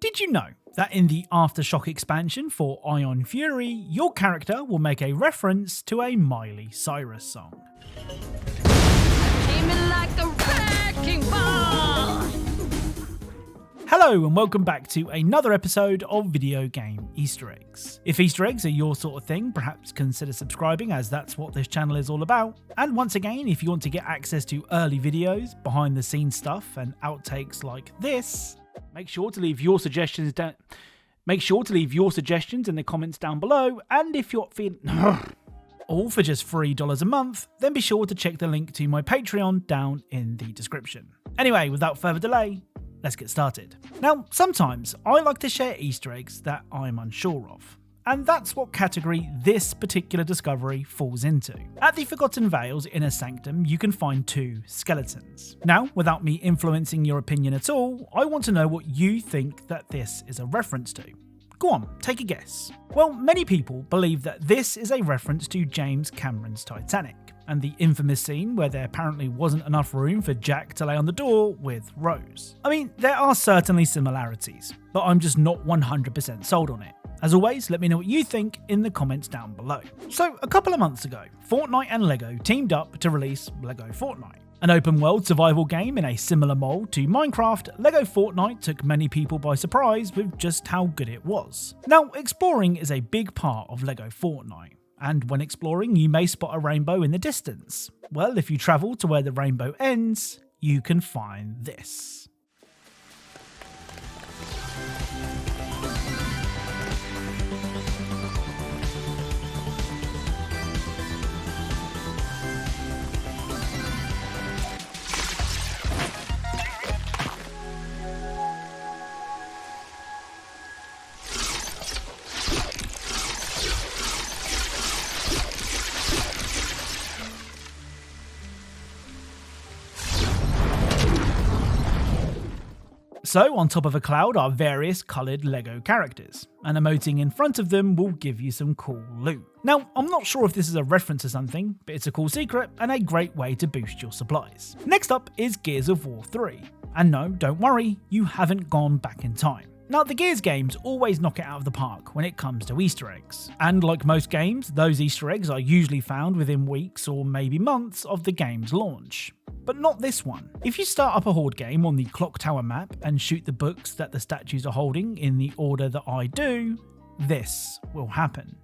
Did you know that in the Aftershock expansion for Ion Fury, your character will make a reference to a Miley Cyrus song? Hello and welcome back to another episode of Video Game Easter Eggs. If Easter eggs are your sort of thing, perhaps consider subscribing, as that's what this channel is all about. And once again, if you want to get access to early videos, behind the scenes stuff and outtakes like this, make sure to leave your suggestions in the comments down below. And if you're feeling all for just $3 a month, then be sure to check the link to my Patreon down in the description. Anyway, without further delay, let's get started. Now, sometimes I like to share Easter eggs that I'm unsure of, and that's what category this particular discovery falls into. At the Forgotten Vale's Inner Sanctum, you can find 2 skeletons. Now, without me influencing your opinion at all, I want to know what you think that this is a reference to. Go on, take a guess. Well, many people believe that this is a reference to James Cameron's Titanic, and the infamous scene where there apparently wasn't enough room for Jack to lay on the door with Rose. I mean, there are certainly similarities, but I'm just not 100% sold on it. As always, let me know what you think in the comments down below. So, a couple of months ago, Fortnite and LEGO teamed up to release LEGO Fortnite. An open world survival game in a similar mold to Minecraft, LEGO Fortnite took many people by surprise with just how good it was. Now, exploring is a big part of LEGO Fortnite. And when exploring, you may spot a rainbow in the distance. Well, if you travel to where the rainbow ends, you can find this. So, on top of a cloud are various coloured LEGO characters, and emoting in front of them will give you some cool loot. Now, I'm not sure if this is a reference to something, but it's a cool secret and a great way to boost your supplies. Next up is Gears of War 3. And no, don't worry, you haven't gone back in time. Now, the Gears games always knock it out of the park when it comes to Easter eggs. And like most games, those Easter eggs are usually found within weeks or maybe months of the game's launch. But not this one. If you start up a Horde game on the Clock Tower map and shoot the books that the statues are holding in the order that I do, this will happen.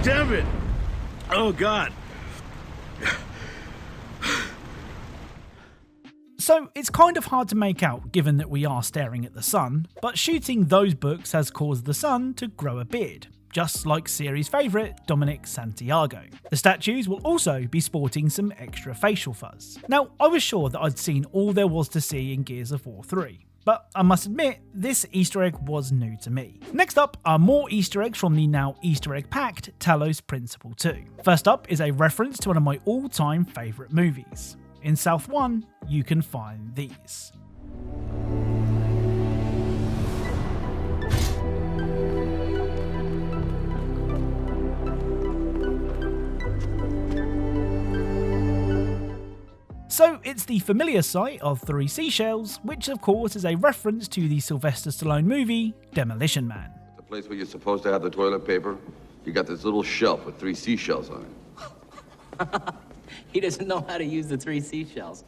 Damn it! Oh God. So it's kind of hard to make out given that we are staring at the sun, but shooting those books has caused the sun to grow a beard, just like series favourite Dominic Santiago. The statues will also be sporting some extra facial fuzz. Now, I was sure that I'd seen all there was to see in Gears of War 3. But I must admit, this Easter egg was new to me. Next up are more Easter eggs from the now Easter egg packed Talos Principle 2. First up is a reference to one of my all-time favourite movies. In South 1, you can find these. So it's the familiar sight of 3 seashells, which of course is a reference to the Sylvester Stallone movie Demolition Man. The place where you're supposed to have the toilet paper, you got this little shelf with 3 seashells on it. He doesn't know how to use the 3 seashells.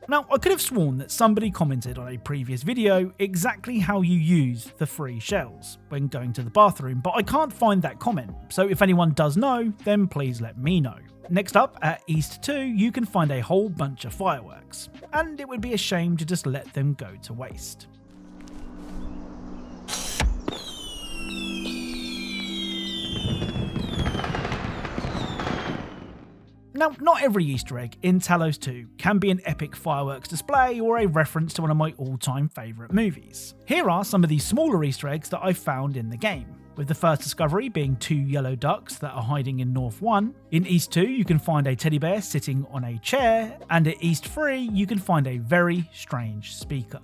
Now, I could have sworn that somebody commented on a previous video exactly how you use the 3 shells when going to the bathroom, but I can't find that comment, so if anyone does know, then please let me know. Next up, at East 2, you can find a whole bunch of fireworks, and it would be a shame to just let them go to waste. Now, not every Easter egg in Talos 2 can be an epic fireworks display or a reference to one of my all-time favourite movies. Here are some of the smaller Easter eggs that I found in the game, with the first discovery being 2 yellow ducks that are hiding in North 1. In East 2 you can find a teddy bear sitting on a chair, and at East 3 you can find a very strange speaker.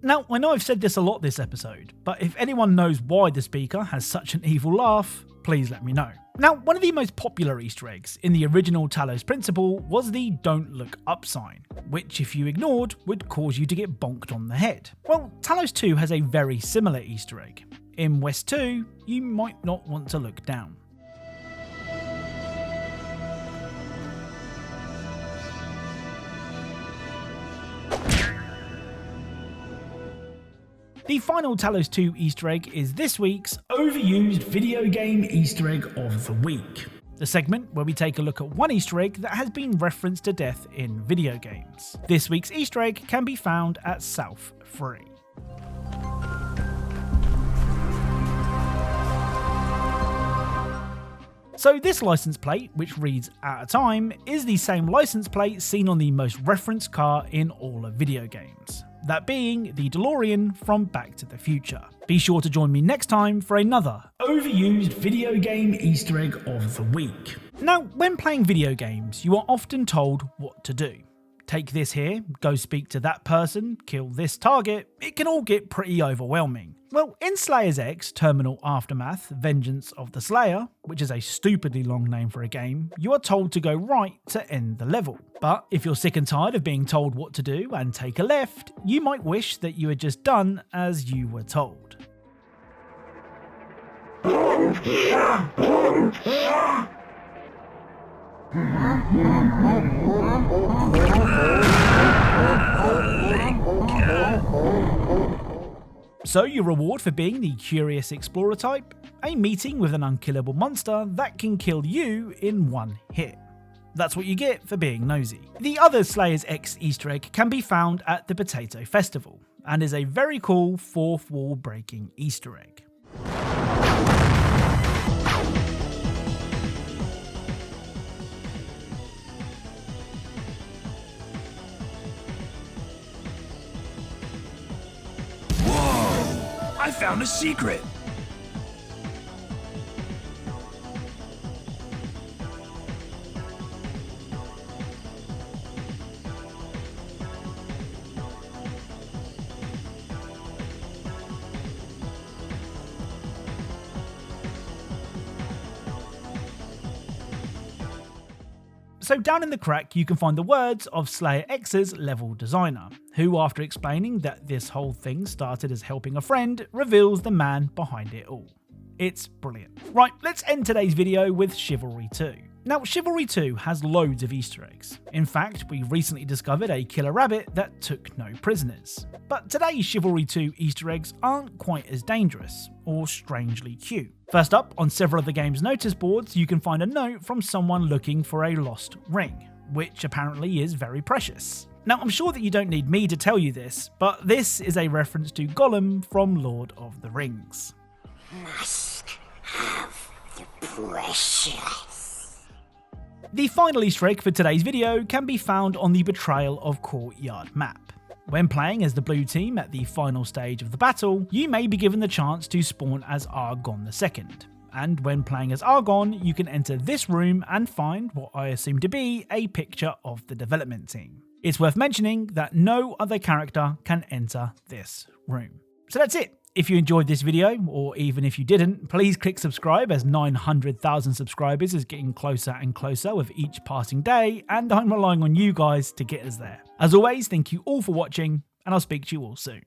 Now, I know I've said this a lot this episode, but if anyone knows why the speaker has such an evil laugh, please let me know. Now, one of the most popular Easter eggs in the original Talos Principle was the "Don't Look Up" sign, which if you ignored would cause you to get bonked on the head. Well, Talos 2 has a very similar Easter egg. In West 2, you might not want to look down. The final Talos 2 Easter egg is this week's Overused Video Game Easter Egg of the Week, the segment where we take a look at one Easter egg that has been referenced to death in video games. This week's Easter egg can be found at South 3. So this license plate, which reads "At a Time," is the same license plate seen on the most referenced car in all of video games, that being the DeLorean from Back to the Future. Be sure to join me next time for another Overused Video Game Easter Egg of the Week. Now, when playing video games, you are often told what to do. Take this here, go speak to that person, kill this target. It can all get pretty overwhelming. Well, in Slayers X Terminal Aftermath Vengeance of the Slayer, which is a stupidly long name for a game, you are told to go right to end the level. But if you're sick and tired of being told what to do and take a left, you might wish that you had just done as you were told. So your reward for being the curious explorer type? A meeting with an unkillable monster that can kill you in one hit. That's what you get for being nosy. The other Slayers X Easter egg can be found at the Potato Festival, and is a very cool fourth wall breaking Easter egg. I found a secret! So down in the crack you can find the words of Slayer X's level designer, who after explaining that this whole thing started as helping a friend, reveals the man behind it all. It's brilliant. Right, let's end today's video with Chivalry 2. Now, Chivalry 2 has loads of Easter eggs. In fact, we recently discovered a killer rabbit that took no prisoners. But today's Chivalry 2 Easter eggs aren't quite as dangerous, or strangely cute. First up, on several of the game's notice boards, you can find a note from someone looking for a lost ring, which apparently is very precious. Now, I'm sure that you don't need me to tell you this, but this is a reference to Gollum from Lord of the Rings. Must have the precious. The final Easter egg for today's video can be found on the Betrayal of Courtyard map. When playing as the blue team at the final stage of the battle, you may be given the chance to spawn as Argon II. And when playing as Argon, you can enter this room and find what I assume to be a picture of the development team. It's worth mentioning that no other character can enter this room. So that's it. If you enjoyed this video, or even if you didn't, please click subscribe, as 900,000 subscribers is getting closer and closer with each passing day, and I'm relying on you guys to get us there. As always, thank you all for watching, and I'll speak to you all soon.